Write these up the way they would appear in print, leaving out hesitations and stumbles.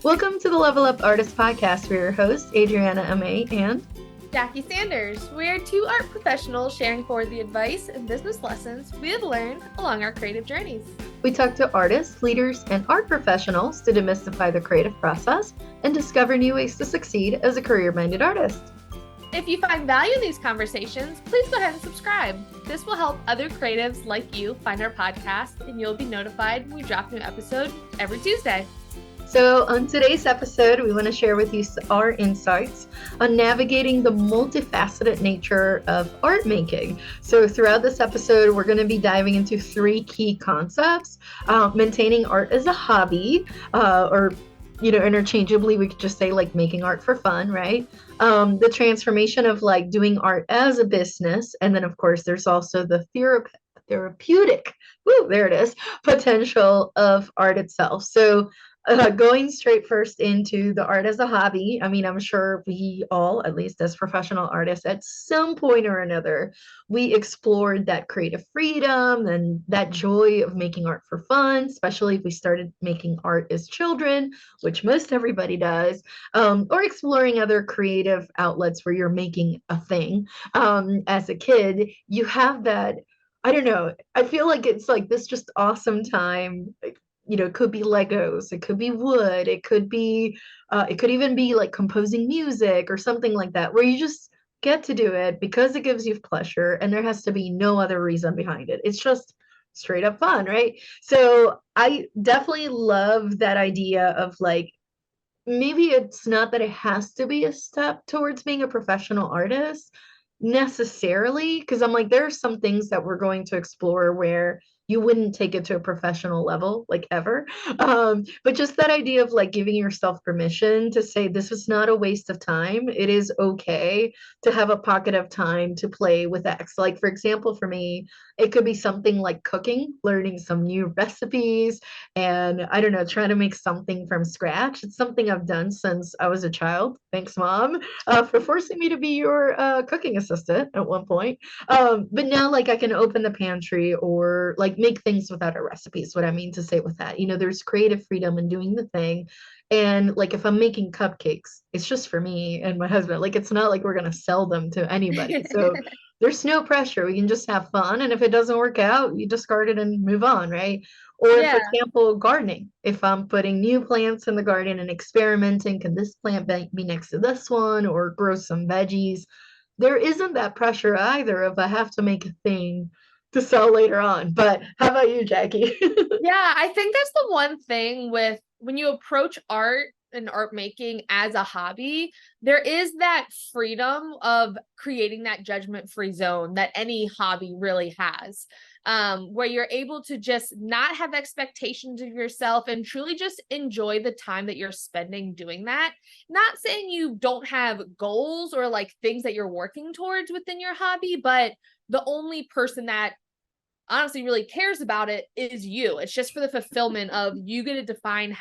Welcome to the Level Up Artist Podcast. We're your hosts, Adriana Amay and Jackie Sanders. We are two art professionals sharing forward the advice and business lessons we have learned along our creative journeys. We talk to artists, leaders, and art professionals to demystify the creative process and discover new ways to succeed as a career-minded artist. If you find value in these conversations, please go ahead and subscribe. This will help other creatives like you find our podcast, and you'll be notified when we drop a new episode every Tuesday. So on today's episode, we want to share with you our insights on navigating the multifaceted nature of art making. So throughout this episode, we're going to be diving into three key concepts: maintaining art as a hobby, or interchangeably, we could just say like making art for fun, right? The transformation of like doing art as a business, and then of course there's also the therapeutic, there it is, potential of art itself. So going straight first into the art as a hobby, I mean, I'm sure we all, at least as professional artists, at some point or another, we explored that creative freedom and that joy of making art for fun, especially if we started making art as children, which most everybody does, or exploring other creative outlets where you're making a thing. As a kid, you have that. I don't know. I feel like it's like this just awesome time. It could be Legos, it could be wood, it could even be like composing music or something like that, where you just get to do it because it gives you pleasure and there has to be no other reason behind it. It's just straight up fun, right? So I definitely love that idea of like, maybe it's not that it has to be a step towards being a professional artist necessarily, because I'm like, there are some things that we're going to explore where you wouldn't take it to a professional level, like ever. But just that idea of like giving yourself permission to say this is not a waste of time. It is okay to have a pocket of time to play with X. Like, for example, for me, it could be something like cooking, learning some new recipes, and I don't know, trying to make something from scratch. It's something I've done since I was a child. Thanks, Mom, for forcing me to be your cooking assistant at one point. But now, like, I can open the pantry or like make things without a recipe, is what I mean to say with that. There's creative freedom in doing the thing. And like, if I'm making cupcakes, it's just for me and my husband. Like, it's not like we're going to sell them to anybody. So there's no pressure. We can just have fun. And if it doesn't work out, you discard it and move on, right? Or, for Yeah. example, gardening. If I'm putting new plants in the garden and experimenting, can this plant be next to this one or grow some veggies? There isn't that pressure either of I have to make a thing to sell later on. But how about you, Jackie? Yeah, I think that's the one thing with when you approach art and art making as a hobby, there is that freedom of creating that judgment-free zone that any hobby really has. Where you're able to just not have expectations of yourself and truly just enjoy the time that you're spending doing that. Not saying you don't have goals or like things that you're working towards within your hobby, but the only person that honestly really cares about it is you. It's just for the fulfillment of you get to define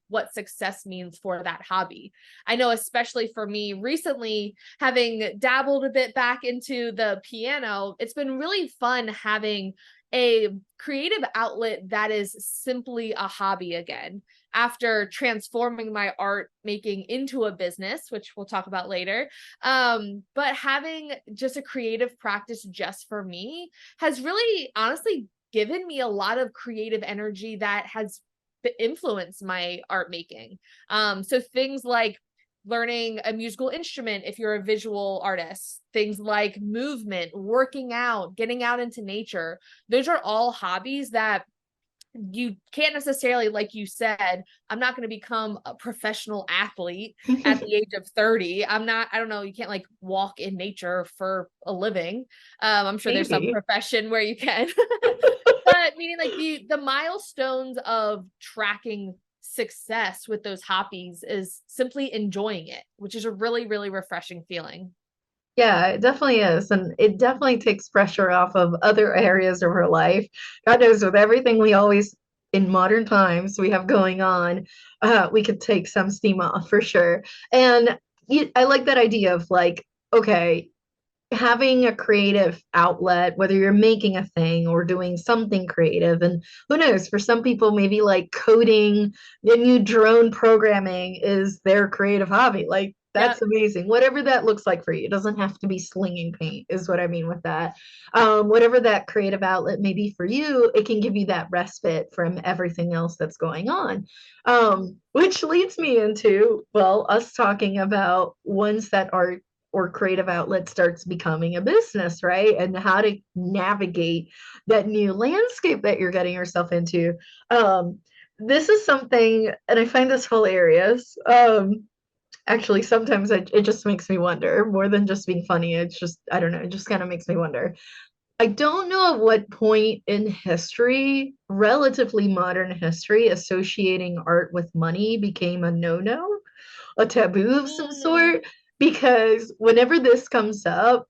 what success means for that hobby. I know, especially for me recently, having dabbled a bit back into the piano, it's been really fun having a creative outlet that is simply a hobby again after transforming my art making into a business, which we'll talk about later. But having just a creative practice just for me has really honestly given me a lot of creative energy that has influenced my art making. So things like learning a musical instrument if you're a visual artist, things like movement, working out, getting out into nature. Those are all hobbies that you can't necessarily, like you said, I'm not going to become a professional athlete at the age of 30. I don't know, you can't like walk in nature for a living. I'm sure there's some Maybe. profession where you can. But meaning like the milestones of tracking success with those hobbies is simply enjoying it, which is a really, really refreshing feeling. Yeah, it definitely is. And it definitely takes pressure off of other areas of her life. God knows, with everything we always, in modern times, we have going on, we could take some steam off for sure. And I like that idea of like, okay, having a creative outlet, whether you're making a thing or doing something creative. And who knows, for some people, maybe like coding the new drone programming is their creative hobby. Like, Yeah. that's amazing. Whatever that looks like for you. It doesn't have to be slinging paint, is what I mean with that. Whatever that creative outlet may be for you, it can give you that respite from everything else that's going on. Which leads me into, well, us talking about once that art or creative outlet starts becoming a business, right? And how to navigate that new landscape that you're getting yourself into. Um, this is something, and I find this hilarious. Actually, sometimes it just makes me wonder more than just being funny. It's just, I don't know, it just kind of makes me wonder. I don't know at what point in history, relatively modern history, associating art with money became a no-no, a taboo of some Mm. sort, because whenever this comes up,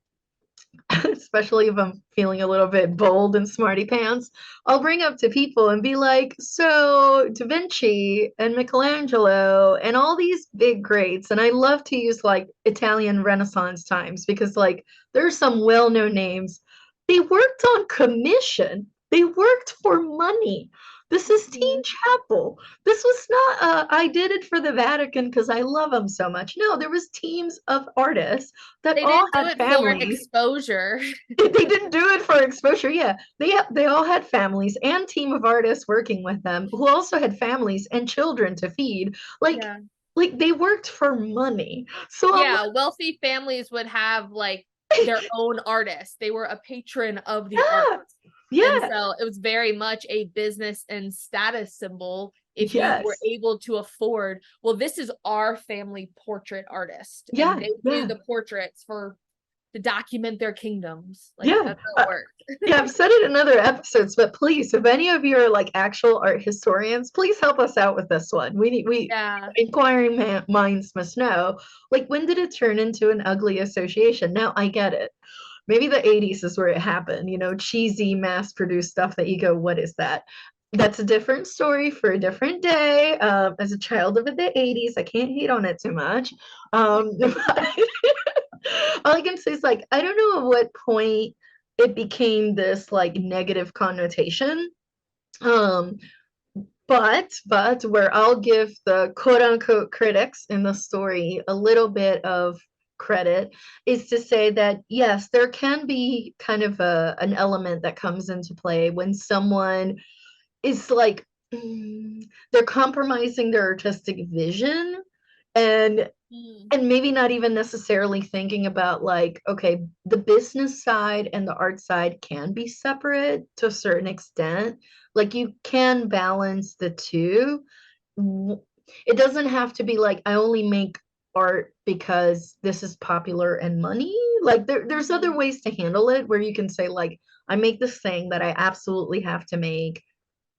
especially if I'm feeling a little bit bold and smarty pants, I'll bring up to people and be like, so Da Vinci and Michelangelo and all these big greats, and I love to use like Italian Renaissance times because like there's some well-known names. They worked on commission. They worked for money. This is Teen Mhm. Chapel. This was not I did it for the Vatican because I love them so much. No, there was teams of artists that They all didn't do had it for families. exposure. They didn't do it for exposure. Yeah, they all had families and team of artists working with them who also had families and children to feed. Like Yeah. like they worked for money. So I'm Yeah, wealthy families would have like their like, own artists. They were a patron of the yeah, arts. And yeah, so it was very much a business and status symbol if you were yes, able to afford, well, this is our family portrait artist, and yeah, they do yeah, the portraits for to document their kingdoms. Like yeah. that's how it worked. Yeah, I've said it in other episodes, but please, if any of you are like actual art historians, please help us out with this one. We Yeah. inquiring minds must know. Like, when did it turn into an ugly association? Now I get it. Maybe the 80s is where it happened, cheesy mass-produced stuff that you go, what is that? That's a different story for a different day. As a child of the 80s, I can't hate on it too much. All I can say is like I don't know at what point it became this like negative connotation. Um, but where I'll give the quote unquote critics in the story a little bit of credit is to say that yes, there can be kind of an element that comes into play when someone is like they're compromising their artistic vision and Mm. and maybe not even necessarily thinking about like okay, the business side and the art side can be separate to a certain extent, like you can balance the two. It doesn't have to be like I only make art because this is popular and money. Like there's other Mhm. ways to handle it where you can say like I make this thing that I absolutely have to make,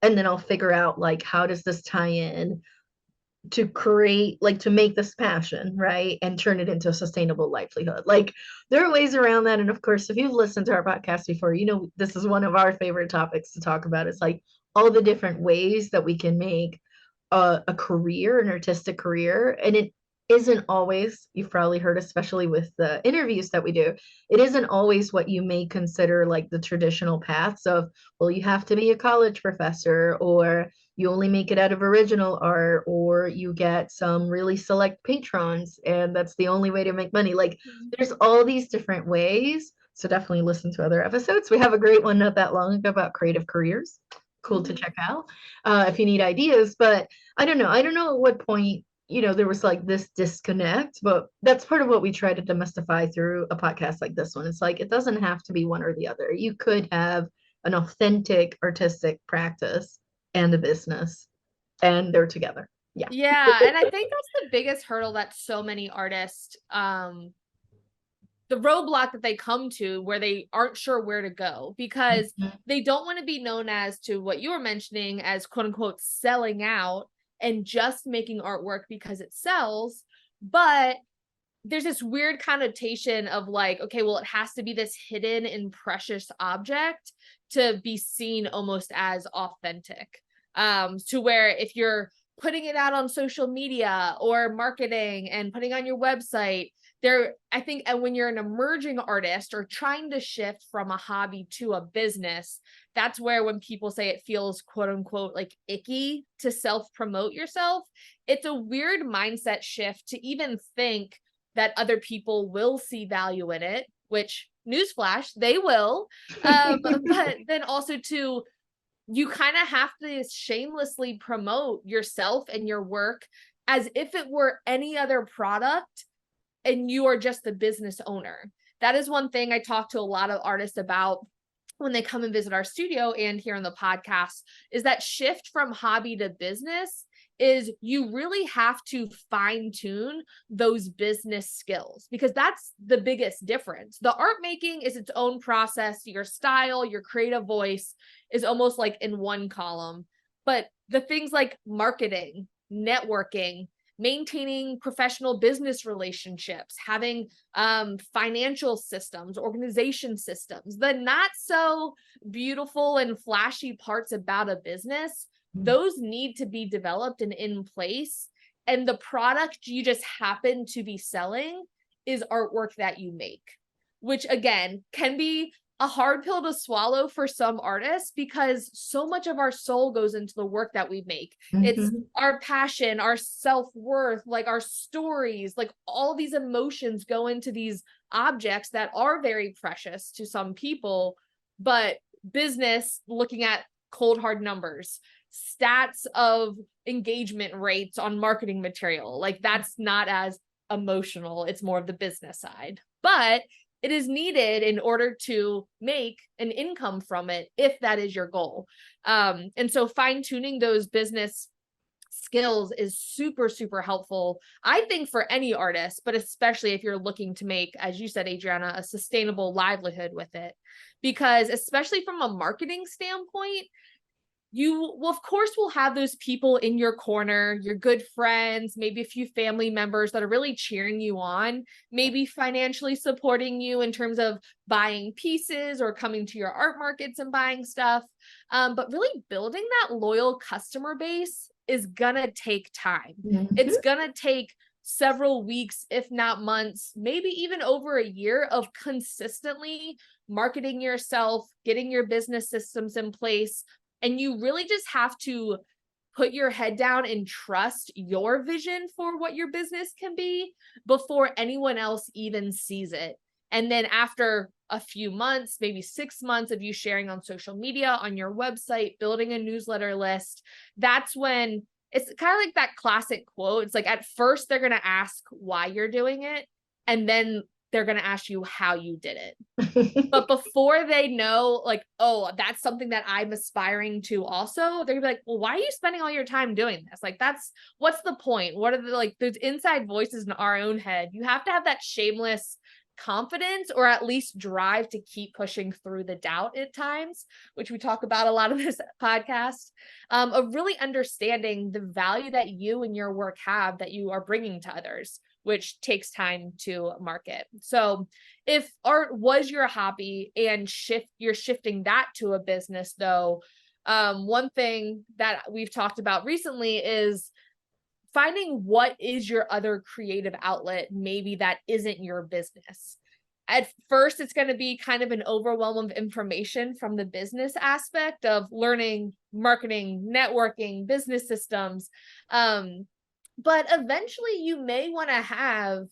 and then I'll figure out like how does this tie in to create like to make this passion, right, and turn it into a sustainable livelihood. Like there are ways around that, and of course if you've listened to our podcast before, this is one of our favorite topics to talk about. It's like all the different ways that we can make a career, an artistic career, and it isn't always, you've probably heard, especially with the interviews that we do, it isn't always what you may consider like the traditional paths of, well, you have to be a college professor, or you only make it out of original art, or you get some really select patrons and that's the only way to make money. Like Mhm. there's all these different ways, so definitely listen to other episodes. We have a great one not that long ago about creative careers, cool to Mhm. check out if you need ideas. But I don't know at what point there was like this disconnect, but that's part of what we try to demystify through a podcast like this one. It's like it doesn't have to be one or the other. You could have an authentic artistic practice and a business, and they're together. Yeah. Yeah, and I think that's the biggest hurdle that so many artists the roadblock that they come to where they aren't sure where to go because Mhm. they don't want to be known as to what you were mentioning as quote unquote selling out and just making artwork because it sells. But there's this weird connotation of like, okay, well, it has to be this hidden and precious object to be seen almost as authentic. To where if you're putting it out on social media or marketing and putting on your website, I think, and when you're an emerging artist or trying to shift from a hobby to a business, that's where when people say it feels quote unquote like icky to self promote yourself, it's a weird mindset shift to even think that other people will see value in it, which newsflash, they will. But then also to, you kind of have to shamelessly promote yourself and your work as if it were any other product and you are just the business owner. That is one thing I talk to a lot of artists about when they come and visit our studio and here on the podcast, is that shift from hobby to business is you really have to fine tune those business skills, because that's the biggest difference. The art making is its own process. Your style, your creative voice is almost like in one column, but the things like marketing, networking, maintaining professional business relationships, having financial systems, organization systems, the not so beautiful and flashy parts about a business, those need to be developed and in place. And the product you just happen to be selling is artwork that you make, which again can be a hard pill to swallow for some artists, because so much of our soul goes into the work that we make. It's our passion, our self-worth, like our stories, like all these emotions go into these objects that are very precious to some people. But business, looking at cold hard numbers, stats of engagement rates on marketing material, like that's not as emotional. It's more of the business side, but it is needed in order to make an income from it, if that is your goal. And so fine-tuning those business skills is super, super helpful, I think, for any artist, but especially if you're looking to make, as you said, Adriana, a sustainable livelihood with it. Because especially from a marketing standpoint, you will, of course, will have those people in your corner, your good friends, maybe a few family members that are really cheering you on, maybe financially supporting you in terms of buying pieces or coming to your art markets and buying stuff. But really building that loyal customer base is gonna take time. It's gonna take several weeks, if not months, maybe even over a year of consistently marketing yourself, getting your business systems in place. And you really just have to put your head down and trust your vision for what your business can be before anyone else even sees it. And then after a few months, maybe 6 months of you sharing on social media, on your website, building a newsletter list, that's when it's kind of like that classic quote. It's like, at first they're going to ask why you're doing it, and then they're going to ask you how you did it. But before they know, like, oh, that's something that I'm aspiring to also, they're gonna be like, well, why are you spending all your time doing this? Like, what's the point? What are the, like, those inside voices in our own head? You have to have that shameless confidence, or at least drive to keep pushing through the doubt at times, which we talk about a lot of this podcast, of really understanding the value that you and your work have that you are bringing to others, which takes time to market. So if art was your hobby and you're shifting that to a business, though, one thing that we've talked about recently is finding what is your other creative outlet, maybe that isn't your business. At first, it's going to be kind of an overwhelm of information from the business aspect of learning, marketing, networking, business systems. But eventually you may want to have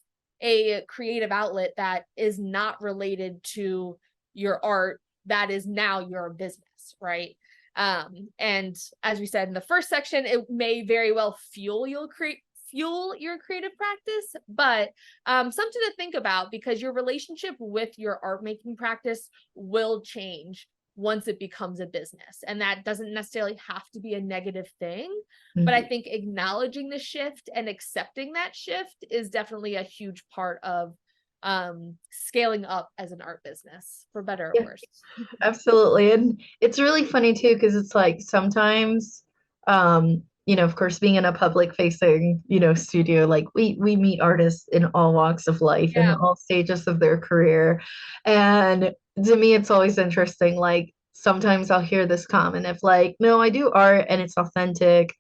a creative outlet that is not related to your art, that is now your business, right? And as we said in the first section, it may very well fuel your creative practice, but something to think about, because your relationship with your art making practice will change once it becomes a business. And that doesn't necessarily have to be a negative thing, but I think acknowledging the shift and accepting that shift is definitely a huge part of scaling up as an art business, for better or worse. Absolutely. And it's really funny too, because it's like sometimes, of course, being in a public facing, studio, like we meet artists in all walks of life and all stages of their career. And to me, it's always interesting. Like sometimes I'll hear this comment of like, no, I do art and it's authentic,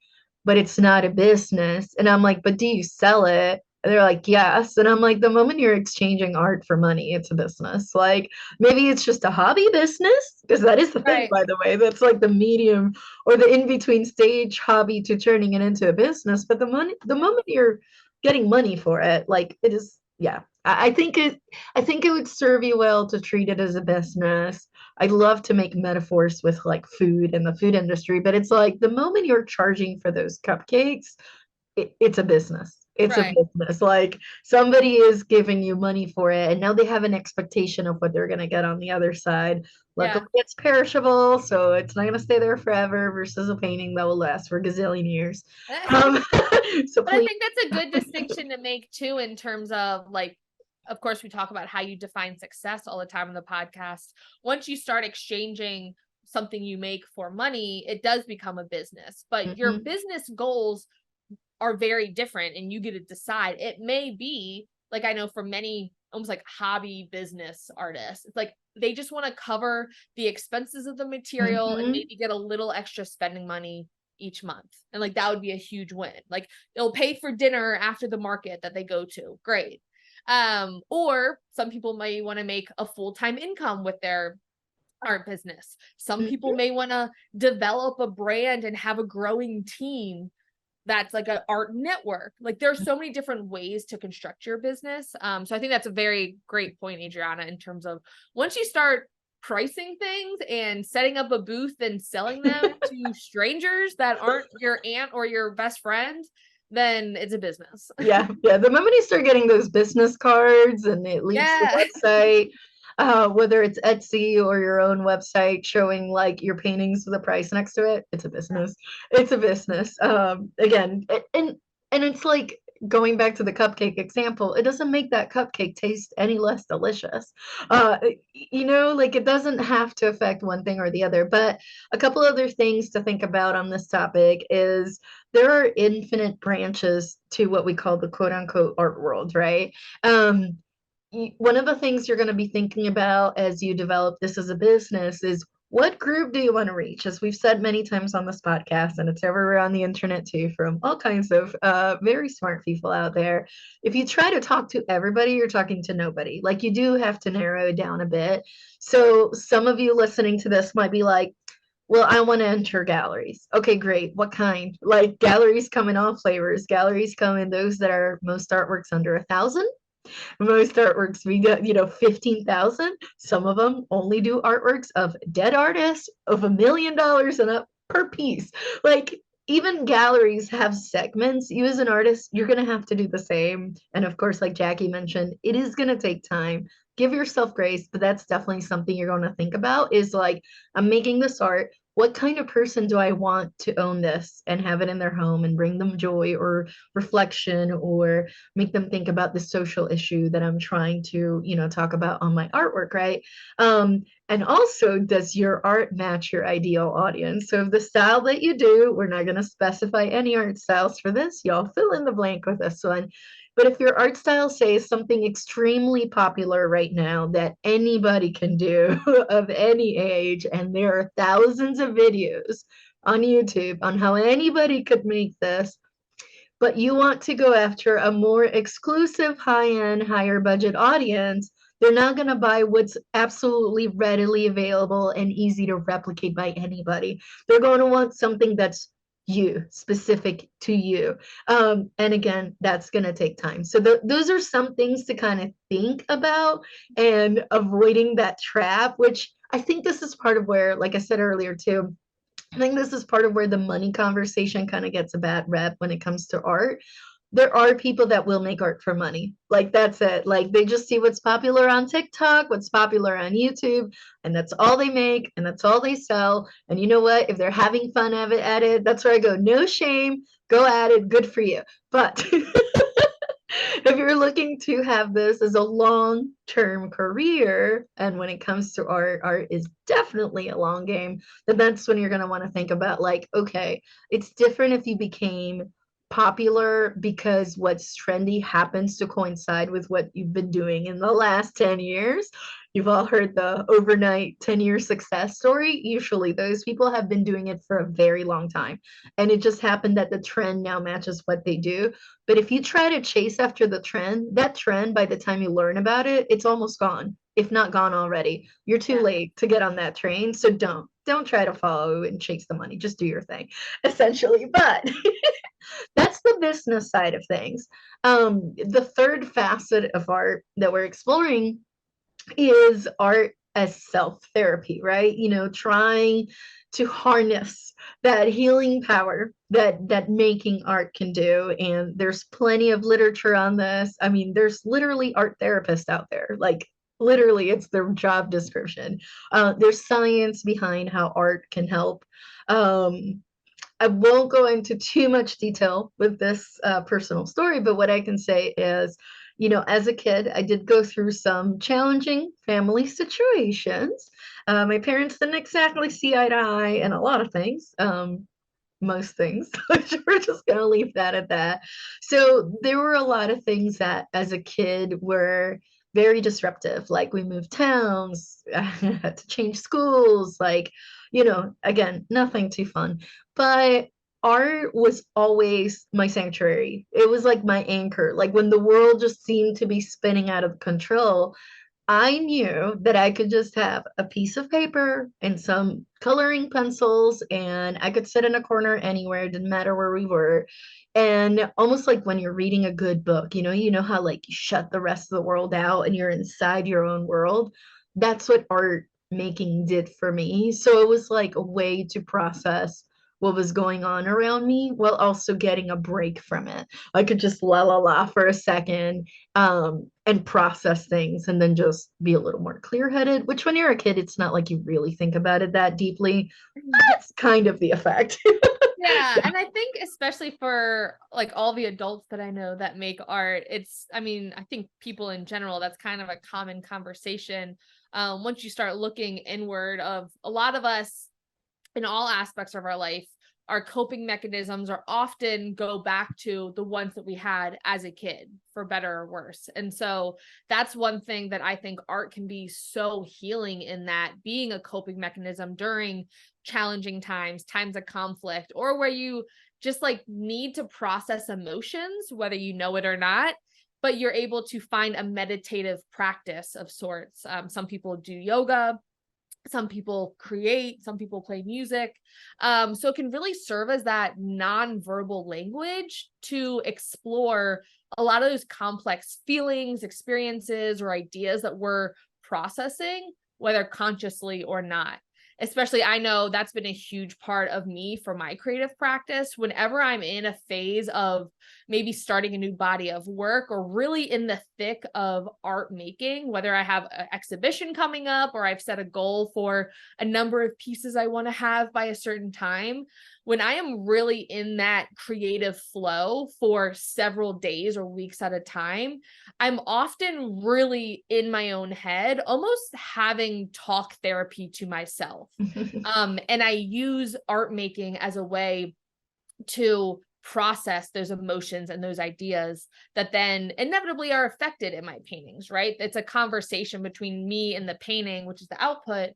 but it's not a business. And I'm like, but do you sell it? And they're like, yes. And I'm like, the moment you're exchanging art for money, it's a business. Like maybe it's just a hobby business, because that is the thing, Right. by the way. That's like the medium or the in-between stage hobby to turning it into a business. But the moment you're getting money for it, like it is, yeah. I think it would serve you well to treat it as a business. I love to make metaphors with like food and the food industry, but it's like the moment you're charging for those cupcakes, it's a business. It's a Right. business. Like somebody is giving you money for it, and now they have an expectation of what they're going to get on the other side. Luckily, Yeah. it's perishable, so it's not going to stay there forever versus a painting that will last for a gazillion years. Um, so But I please, think that's a good distinction to make too, in terms of like, of course, we talk about how you define success all the time on the podcast. Once you start exchanging something you make for money, it does become a business, but your mhm, business goals are very different and you get to decide. It may be like, I know for many almost like hobby business artists, it's like they just want to cover the expenses of the material and mhm. maybe get a little extra spending money each month. And like that would be a huge win. Like they'll pay for dinner after the market that they go to. Great. Or some people may want to make a full-time income with their art business. Some people may want to develop a brand and have a growing team that's like an art network. Like there's so many different ways to construct your business. So I think that's a very great point, Adriana, in terms of once you start pricing things and setting up a booth and selling them to strangers that aren't your aunt or your best friend, then it's a business. Yeah, yeah. The moment you start getting those business cards and it links to Yeah. the website, whether it's Etsy or your own website showing like your paintings with a price next to it, it's a business. It's a business. Again, and it's like going back to the cupcake example, it doesn't make that cupcake taste any less delicious. Like it doesn't have to affect one thing or the other. But a couple other things to think about on this topic is there are infinite branches to what we call the quote unquote art world, right? Um, One of the things you're going to be thinking about as you develop this as a business is what group do you want to reach? As we've said many times on this podcast, and it's everywhere on the internet too, from all kinds of very smart people out there. If you try to talk to everybody, you're talking to nobody. Like you do have to narrow it down a bit. So some of you listening to this might be like, well, I want to enter galleries. Okay, great. What kind? Like galleries come in all flavors. Galleries come in those that are most artworks under 1,000. Most artworks we got, 15,000. Some of them only do artworks of dead artists of $1 million and up per piece. Like even galleries have segments. You as an artist, you're gonna have to do the same. And of course, like Jackie mentioned, it is gonna take time. Give yourself grace, but that's definitely something you're going to think about is like, I'm making this art. What kind of person do I want to own this and have it in their home and bring them joy or reflection or make them think about the social issue that I'm trying to, talk about on my artwork, right? And also, does your art match your ideal audience? So, if the style that you do, we're not going to specify any art styles for this, y'all fill in the blank with this one. But if your art style, say, is something extremely popular right now that anybody can do of any age, and there are thousands of videos on YouTube on how anybody could make this, but you want to go after a more exclusive, high-end, higher budget audience, they're not going to buy what's absolutely readily available and easy to replicate by anybody. They're going to want something that's you, specific to you. And again, that's going to take time. So those are some things to kind of think about and avoiding that trap, which I think this is part of where, like I said earlier too, I think this is part of where the money conversation kind of gets a bad rep when it comes to art. There are people that will make art for money. Like that's it. Like they just see what's popular on TikTok, what's popular on YouTube, and that's all they make and that's all they sell. And you know what? If they're having fun of it at it, that's where I go. No shame. Go at it. Good for you. But if you're looking to have this as a long-term career, and when it comes to art is definitely a long game, then that's when you're going to want to think about like, okay, it's different if you became popular because what's trendy happens to coincide with what you've been doing in the last 10 years. You've all heard the overnight 10-year success story. Usually those people have been doing it for a very long time. And it just happened that the trend now matches what they do. But if you try to chase after the trend, that trend, by the time you learn about it, it's almost gone, if not gone already. You're too Yeah. late to get on that train. So don't try to follow and chase the money. Just do your thing, essentially. But that's the business side of things. The third facet of art that we're exploring is art as self therapy, right? Trying to harness that healing power that making art can do. And there's plenty of literature on this. I mean, there's literally art therapists out there, like literally it's their job description. There's science behind how art can help. I won't go into too much detail with this personal story, but what I can say is, as a kid, I did go through some challenging family situations. My parents didn't exactly see eye to eye in a lot of things, most things. We're just going to leave that at that. So there were a lot of things that, as a kid, were very disruptive. Like we moved towns, I had to change schools, like, again, nothing too fun. But art was always my sanctuary. It was like my anchor. Like when the world just seemed to be spinning out of control, I knew that I could just have a piece of paper and some coloring pencils, and I could sit in a corner anywhere, didn't matter where we were. And almost like when you're reading a good book, you know how like you shut the rest of the world out and you're inside your own world. That's what art making did for me. So it was like a way to process what was going on around me while also getting a break from it. I could just la la la for a second, and process things and then just be a little more clear headed, which when you're a kid, it's not like you really think about it that deeply. That's kind of the effect. Yeah, and I think especially for like all the adults that I know that make art, I mean, I think people in general, that's kind of a common conversation. Once you start looking inward, of a lot of us in all aspects of our life, our coping mechanisms are often go back to the ones that we had as a kid, for better or worse. And so that's one thing that I think art can be so healing in, that being a coping mechanism during challenging times, times of conflict, or where you just like need to process emotions, whether you know it or not, but you're able to find a meditative practice of sorts. Some people do yoga, some people create, some people play music. So it can really serve as that nonverbal language to explore a lot of those complex feelings, experiences, or ideas that we're processing, whether consciously or not. Especially, I know that's been a huge part of me for my creative practice. Whenever I'm in a phase of maybe starting a new body of work, or really in the thick of art making, whether I have an exhibition coming up or I've set a goal for a number of pieces I want to have by a certain time, when I am really in that creative flow for several days or weeks at a time, I'm often really in my own head, almost having talk therapy to myself. And I use art making as a way to process those emotions and those ideas that then inevitably are affected in my paintings, right? It's a conversation between me and the painting, which is the output,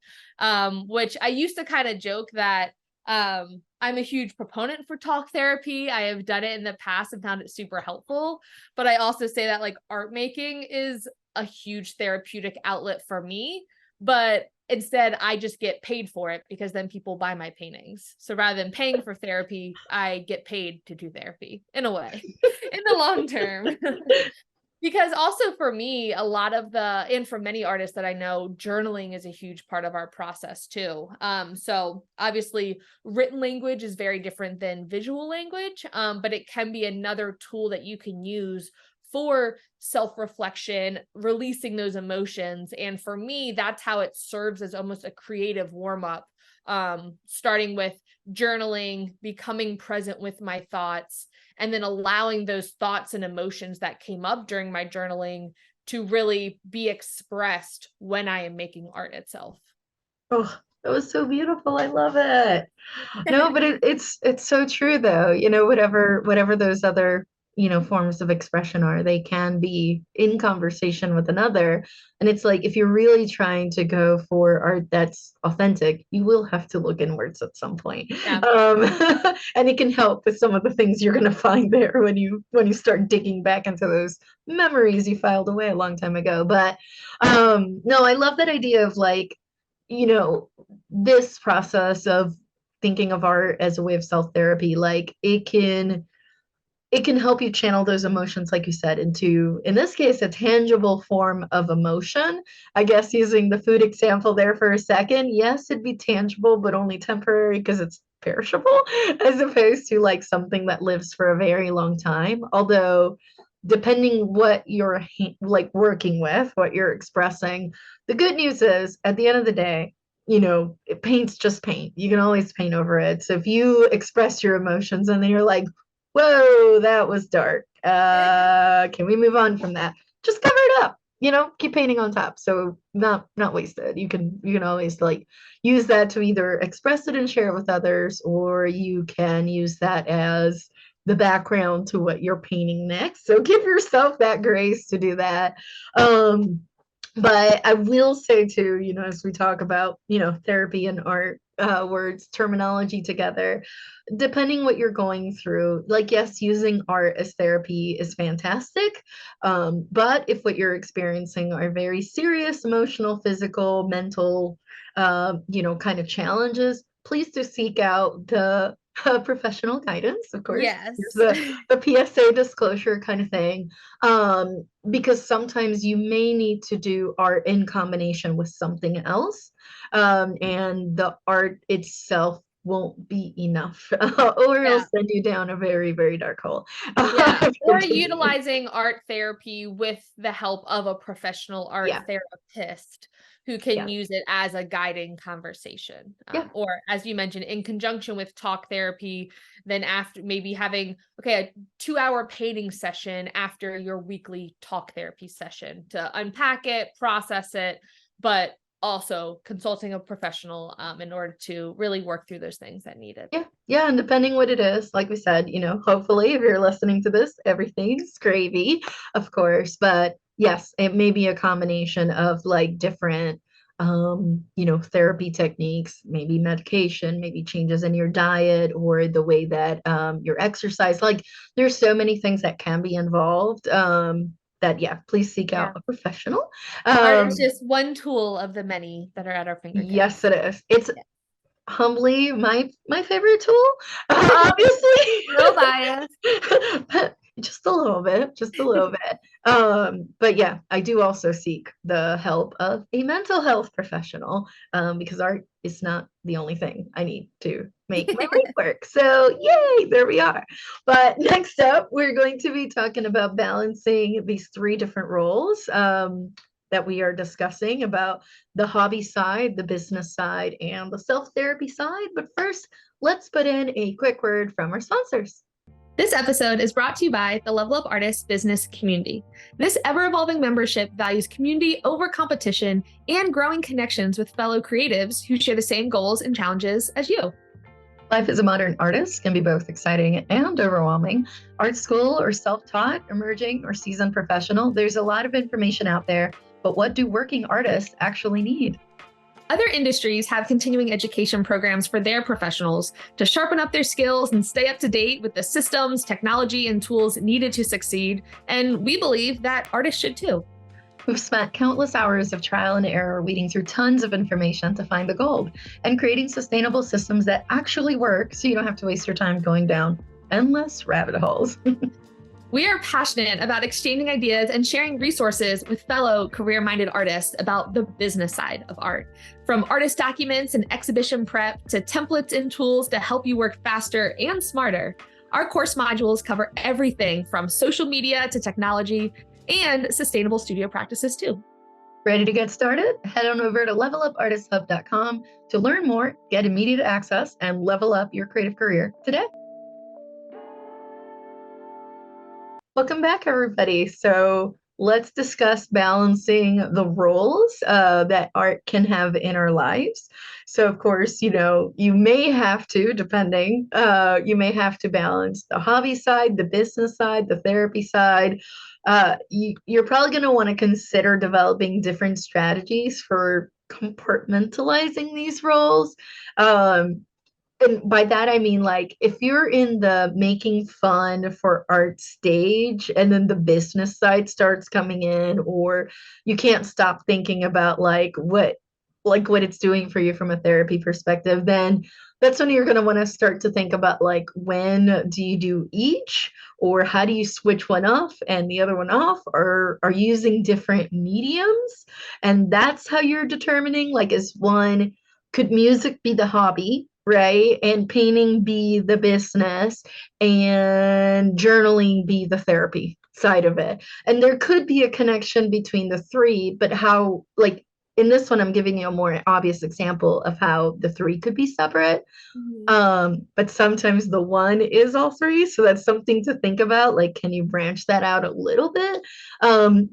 which I used to kind of joke that I'm a huge proponent for talk therapy. I have done it in the past and found it super helpful. But I also say that like art making is a huge therapeutic outlet for me. But instead, I just get paid for it because then people buy my paintings. So rather than paying for therapy, I get paid to do therapy in a way, in the long term. Because also for me, a lot of and for many artists that I know, journaling is a huge part of our process too. So obviously written language is very different than visual language, but it can be another tool that you can use for self-reflection, releasing those emotions. And for me, that's how it serves as almost a creative warm-up, starting with journaling, becoming present with my thoughts, and then allowing those thoughts and emotions that came up during my journaling to really be expressed when I am making art itself. Oh, that was so beautiful. I love it. No, but it's so true though. Whatever those other forms of expression are. They can be in conversation with another. And it's like, if you're really trying to go for art that's authentic, you will have to look inwards at some point. Yeah. And it can help with some of the things you're going to find there when you start digging back into those memories you filed away a long time ago. But no, I love that idea of like, this process of thinking of art as a way of self-therapy. Like it can help you channel those emotions, like you said, into, in this case, a tangible form of emotion. I guess using the food example there for a second, yes, it'd be tangible, but only temporary because it's perishable, as opposed to like something that lives for a very long time. Although, depending what you're like working with, what you're expressing, the good news is at the end of the day, paint's just paint. You can always paint over it. So if you express your emotions and then you're like, whoa, that was dark. Can we move on from that? Just cover it up, keep painting on top. So not wasted. You can always like use that to either express it and share it with others, or you can use that as the background to what you're painting next. So give yourself that grace to do that. But I will say too, as we talk about, therapy and art, words, terminology together, depending what you're going through, like, yes, using art as therapy is fantastic. But if what you're experiencing are very serious emotional, physical, mental, kind of challenges, please do seek out the professional guidance, of course. Yes. The PSA disclosure kind of thing. Because sometimes you may need to do art in combination with something else, and the art itself won't be enough, or it'll Yeah. send you down a very, very dark hole. Yeah. Or utilizing art therapy with the help of a professional art Yeah. therapist who can Yeah. use it as a guiding conversation. Yeah. Or as you mentioned, in conjunction with talk therapy, then after maybe having, a 2-hour painting session after your weekly talk therapy session to unpack it, process it, but also consulting a professional in order to really work through those things that need it. Yeah, yeah, and depending what it is, like we said, hopefully if you're listening to this, everything's gravy, of course. But yes, it may be a combination of like different therapy techniques, maybe medication, maybe changes in your diet or the way that your exercise. Like there's so many things that can be involved. That yeah, please seek Yeah. out a professional. Art is just one tool of the many that are at our fingertips. Yes, it is. It's humbly my favorite tool, obviously. No bias. Just a little bit. But yeah, I do also seek the help of a mental health professional, because art is not the only thing I need to make my life work. So yay, there we are. But next up, we're going to be talking about balancing these three different roles, that we are discussing, about the hobby side, the business side, and the self-therapy side. But first, let's put in a quick word from our sponsors. This episode is brought to you by the Level Up Artists business community. This ever-evolving membership values community over competition and growing connections with fellow creatives who share the same goals and challenges as you. Life as a modern artist can be both exciting and overwhelming. Art school or self-taught, emerging or seasoned professional, there's a lot of information out there, but what do working artists actually need? Other industries have continuing education programs for their professionals to sharpen up their skills and stay up to date with the systems, technology, and tools needed to succeed. And we believe that artists should too. We've spent countless hours of trial and error weeding through tons of information to find the gold and creating sustainable systems that actually work so you don't have to waste your time going down endless rabbit holes. We are passionate about exchanging ideas and sharing resources with fellow career-minded artists about the business side of art. From artist documents and exhibition prep to templates and tools to help you work faster and smarter, our course modules cover everything from social media to technology and sustainable studio practices too. Ready to get started? Head on over to levelupartisthub.com to learn more, get immediate access, and level up your creative career today. Welcome back, everybody. So let's discuss balancing the roles that art can have in our lives. So, of course, you may have to, depending, you may have to balance the hobby side, the business side, the therapy side. You're probably going to want to consider developing different strategies for compartmentalizing these roles. Um, and by that I mean, like, if you're in the making fun for art stage and then the business side starts coming in, or you can't stop thinking about like what it's doing for you from a therapy perspective, then that's when you're going to want to start to think about, like, when do you do each, or how do you switch one off and the other one off, or are you using different mediums? And that's how you're determining, like, is one, could music be the hobby, right? And painting be the business, and journaling be the therapy side of it. And there could be a connection between the three, but how, like, in this one, I'm giving you a more obvious example of how the three could be separate. Mhm. But sometimes the one is all three. So that's something to think about. Like, can you branch that out a little bit?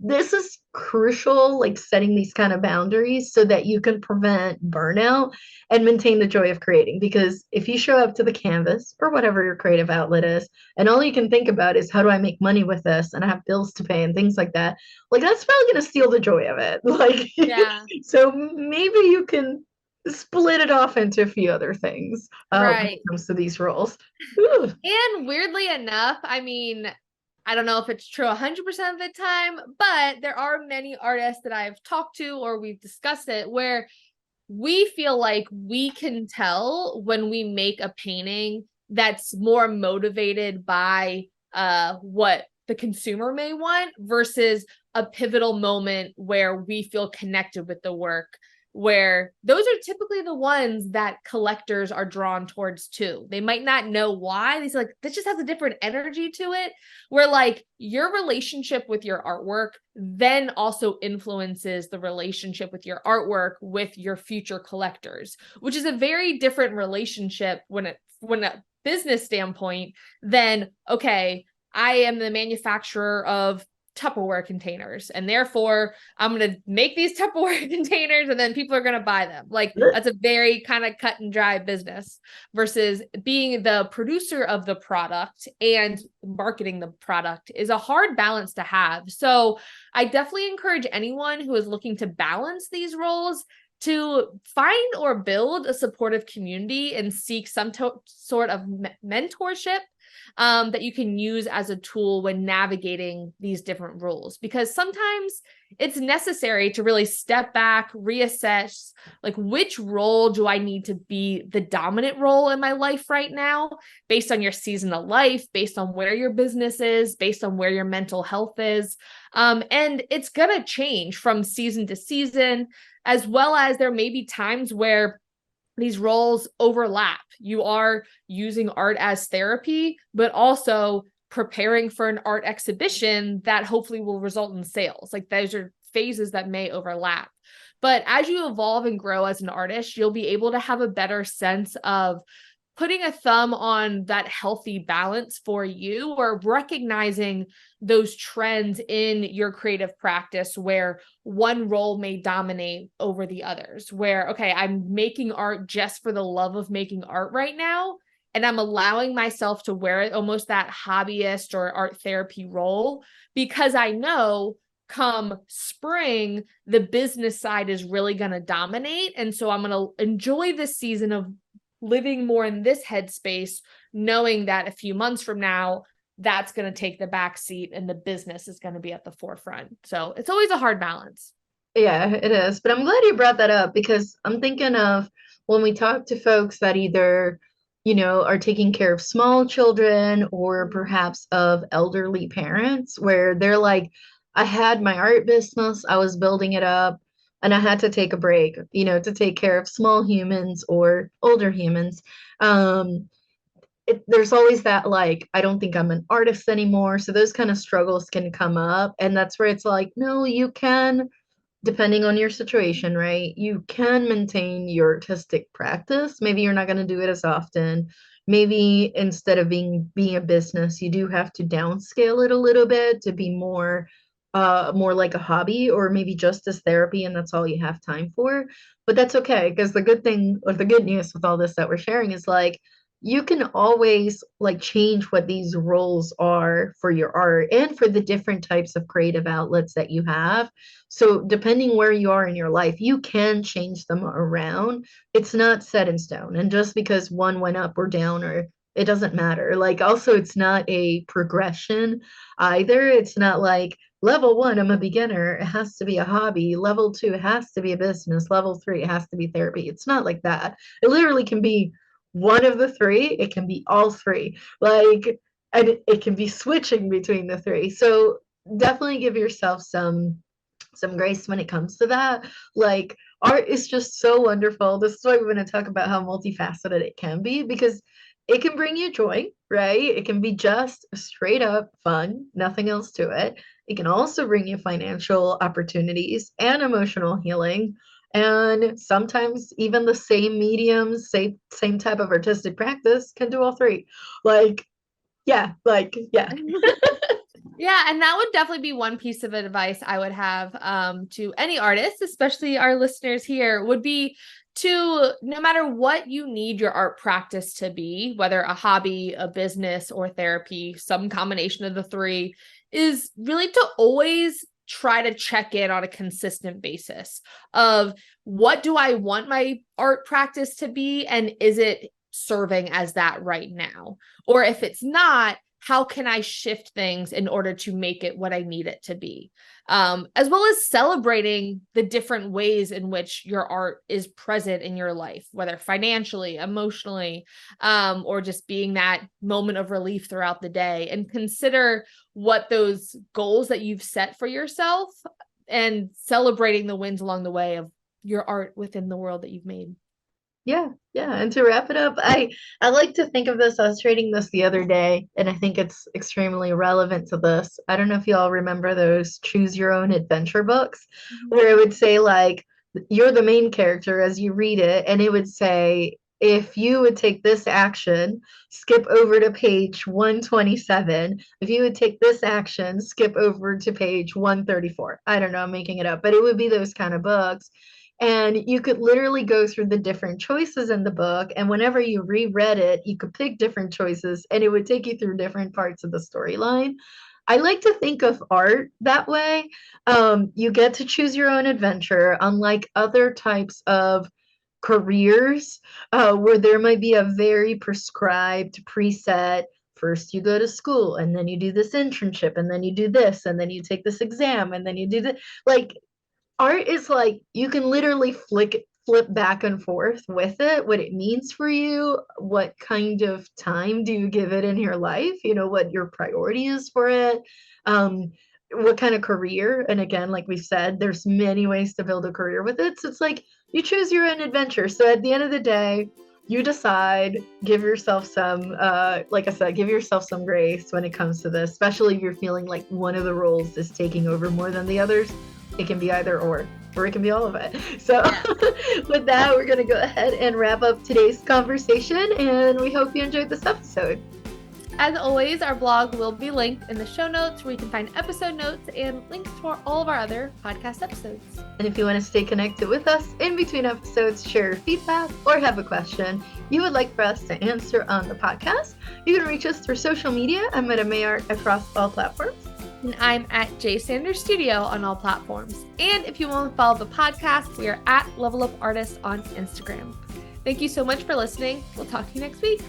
This is crucial, like setting these kind of boundaries so that you can prevent burnout and maintain the joy of creating. Because if you show up to the canvas or whatever your creative outlet is, and all you can think about is how do I make money with this, and I have bills to pay and things like that, like, that's probably going to steal the joy of it. Like, Yeah, so maybe you can split it off into a few other things when it right. comes to these roles. Ooh. And weirdly enough, I mean, I don't know if it's true 100% of the time, but there are many artists that I've talked to or we've discussed it where we feel like we can tell when we make a painting that's more motivated by what the consumer may want versus a pivotal moment where we feel connected with the work, where those are typically the ones that collectors are drawn towards too. They might not know why. They say, like, this just has a different energy to it, where like your relationship with your artwork then also influences the relationship with your artwork with your future collectors, which is a very different relationship when a business standpoint than, okay, I am the manufacturer of Tupperware containers, and therefore I'm going to make these Tupperware containers and then people are going to buy them. Like, that's a very kind of cut and dry business versus being the producer of the product and marketing the product is a hard balance to have. So I definitely encourage anyone who is looking to balance these roles to find or build a supportive community and seek some sort of mentorship that you can use as a tool when navigating these different roles, because sometimes it's necessary to really step back, reassess, like, which role do I need to be the dominant role in my life right now, based on your season of life, based on where your business is, based on where your mental health is. And it's going to change from season to season, as well as there may be times where these roles overlap. You are using art as therapy, but also preparing for an art exhibition that hopefully will result in sales. Like, those are phases that may overlap. But as you evolve and grow as an artist, you'll be able to have a better sense of putting a thumb on that healthy balance for you, or recognizing those trends in your creative practice where one role may dominate over the others, where, okay, I'm making art just for the love of making art right now, and I'm allowing myself to wear it almost that hobbyist or art therapy role, because I know come spring the business side is really going to dominate, and so I'm going to enjoy this season of living more in this headspace, knowing that a few months from now, that's going to take the back seat and the business is going to be at the forefront. So it's always a hard balance. Yeah, it is. But I'm glad you brought that up, because I'm thinking of when we talk to folks that either, are taking care of small children or perhaps of elderly parents, where they're like, I had my art business, I was building it up, and I had to take a break, to take care of small humans or older humans. Um, there's always that, like, I don't think I'm an artist anymore. So those kind of struggles can come up. And that's where it's like, no, you can, depending on your situation, right? You can maintain your artistic practice. Maybe you're not going to do it as often. Maybe instead of being a business, you do have to downscale it a little bit to be more more like a hobby or maybe just as therapy and that's all you have time for. But that's okay, because the good thing or the good news with all this that we're sharing is like you can always like change what these roles are for your art and for the different types of creative outlets that you have. So depending where you are in your life, you can change them around. It's not set in stone. And just because one went up or down or it doesn't matter. Like also it's not a progression either. It's not like level one, I'm a beginner. It has to be a hobby. Level two, it has to be a business. Level three, it has to be therapy. It's not like that. It literally can be one of the three. It can be all three. Like, and it can be switching between the three. So definitely give yourself some grace when it comes to that. Like art is just so wonderful. This is why we're going to talk about how multifaceted it can be, because it can bring you joy, right? It can be just straight up fun, nothing else to it. It can also bring you financial opportunities and emotional healing. And sometimes even the same mediums, same type of artistic practice can do all three. Like, yeah. Yeah, and that would definitely be one piece of advice I would have to any artists, especially our listeners here, would be to, no matter what you need your art practice to be, whether a hobby, a business, or therapy, some combination of the three, is really to always try to check in on a consistent basis of what do I want my art practice to be, and is it serving as that right now? Or if it's not, how can I shift things in order to make it what I need it to be? As well as celebrating the different ways in which your art is present in your life, whether financially, emotionally, or just being that moment of relief throughout the day. And consider what those goals that you've set for yourself and celebrating the wins along the way of your art within the world that you've made. Yeah, yeah. And to wrap it up, I like to think of this. I was reading this the other day, and I think it's extremely relevant to this. I don't know if y'all remember those choose your own adventure books, where it would say like you're the main character as you read it, and it would say if you would take this action, skip over to page 127. If you would take this action, skip over to page 134. I don't know, I'm making it up, but it would be those kind of books, and you could literally go through the different choices in the book. And whenever you reread it, you could pick different choices and it would take you through different parts of the storyline. I like to think of art that way. You get to choose your own adventure, unlike other types of careers where there might be a very prescribed preset. First, you go to school, and then you do this internship, and then you do this, and then you take this exam, and then you do the like art is like you can literally flip back and forth with it, what it means for you, what kind of time do you give it in your life, what your priority is for it, um what kind of career. And again, like we said, there's many ways to build a career with it, so it's like you choose your own adventure. So at the end of the day, you decide, give yourself some like I said, give yourself some grace when it comes to this, especially if you're feeling like one of the roles is taking over more than the others. It can be either or it can be all of it. So with that, we're going to go ahead and wrap up today's conversation, and we hope you enjoyed this episode. As always, our blog will be linked in the show notes, where you can find episode notes and links to all of our other podcast episodes. And if you want to stay connected with us in between episodes, share your feedback, or have a question you would like for us to answer on the podcast, you can reach us through social media. I'm at Mayart across all platforms. And I'm at J Sanders Studio on all platforms. And if you want to follow the podcast, we are at Level Up Artist on Instagram. Thank you so much for listening. We'll talk to you next week.